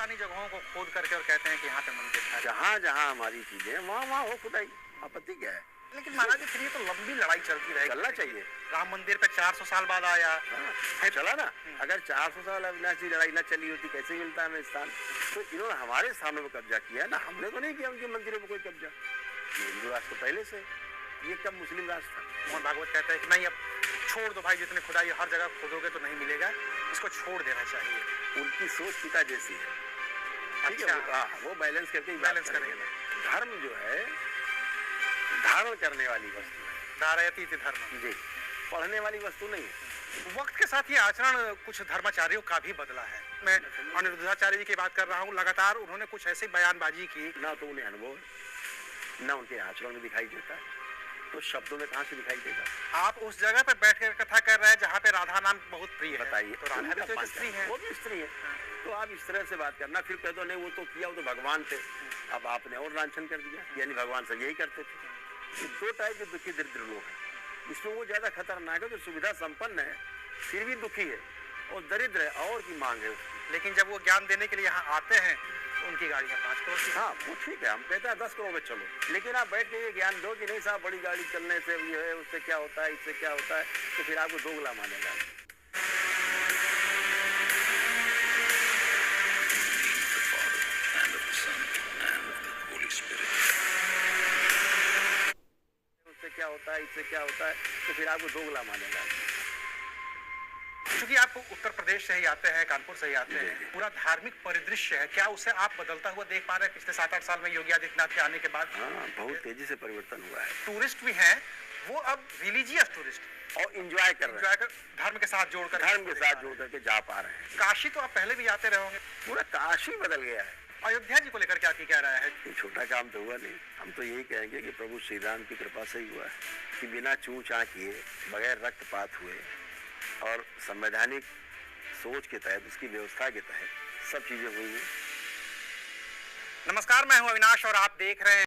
पुरानी जगहों को खोद करके और कहते हैं कि यहाँ पे मंदिर था। जहाँ जहाँ हमारी चीजें वहाँ हो खुदाई, आपत्ति क्या है? लेकिन महाराज जी फिर ये तो लंबी लड़ाई चलती रहेगी। चलना चाहिए। राम मंदिर पे 400 साल बाद आया। हाँ, चला ना। अगर 400 साल अविनाश जी लड़ाई ना चली होती कैसे मिलता हमें स्थान? तो इन्होंने हमारे स्थानों पर कब्जा किया ना, हमने तो नहीं किया उनके मंदिरों पर कोई कब्जा। ये हिंदू राष्ट्र पहले से, ये कब मुस्लिम राष्ट्र था? मोहन भागवत कहता है कि नहीं, अब छोड़ दो भाई, जितने खुदाई हर जगह खोदोगे तो नहीं मिलेगा, इसको छोड़ देना चाहिए। उनकी सोच पिता जैसी है। अच्छा, वो बैलेंस करके बैलेंस करेंगे। धर्म जो है धारण करने वाली वस्तु है, धारयति धर्म जी, पढ़ने वाली वस्तु नहीं है। वक्त के साथ ये आचरण कुछ धर्माचार्यों का भी बदला है। मैं अनिरुद्धाचार्य जी की बात कर रहा हूँ, लगातार उन्होंने कुछ ऐसी बयानबाजी की। ना तो उन्हें अनुभव है, ना उनके आचरण में दिखाई देता है, तो शब्दों में कहाँ से दिखाई देगा? आप उस जगह पे बैठ कर कथा कर रहे हैं जहाँ पे राधा नाम बहुत प्रिय है। बताइए, तो राधा भी तो एक स्त्री है। वो भी स्त्री है। तो आप इस तरह से बात करना, फिर कह दो नहीं वो तो किया, वो तो भगवान थे, अब आपने और लांछन कर दिया, यानी भगवान सब यही करते थे। ये दो टाइप के दुखी दरिद्र लोग हैं। इसमें वो ज्यादा खतरनाक है जो सुविधा संपन्न है फिर भी दुखी है, और दरिद्र है और की मांग है उसकी। लेकिन जब वो ज्ञान देने के लिए यहाँ आते हैं तो उनकी गाड़ियाँ 5 करोड़ की। हाँ वो ठीक है, हम कहते हैं 10 करोड़ में चलो, लेकिन आप बैठ के ये ज्ञान दो कि नहीं साहब बड़ी गाड़ी चलने से ये है, उससे क्या होता है, इससे क्या होता है, तो फिर आपको दोगला मानेगा। क्या होता है, इससे क्या होता है, तो फिर आपको दोगला मानेगा। क्योंकि आप उत्तर प्रदेश से ही आते हैं, कानपुर से ही आते हैं, पूरा धार्मिक परिदृश्य है, क्या उसे आप बदलता हुआ देख पा रहे हैं पिछले 7-8 साल में योगी आदित्यनाथ के आने के बाद? हाँ, बहुत तेजी से परिवर्तन हुआ है। टूरिस्ट भी हैं, वो अब रिलीजियस टूरिस्ट और इंजॉय कर रहे हैं, धर्म के साथ जोड़ करके जा पा रहे हैं। काशी तो आप पहले भी आते रहे होंगे, पूरा काशी बदल गया है। अयोध्या जी को लेकर क्या कह रहा है? ये छोटा काम तो हुआ नहीं, हम तो यही कहेंगे कि प्रभु श्री राम की कृपा से ही हुआ है कि बिना चूं चां किए, बगैर रक्तपात हुए और संवैधानिक सोच के तहत, उसकी व्यवस्था के तहत सब चीजें हुई हैं। नमस्कार, मैं हूं अविनाश और आप देख रहे हैं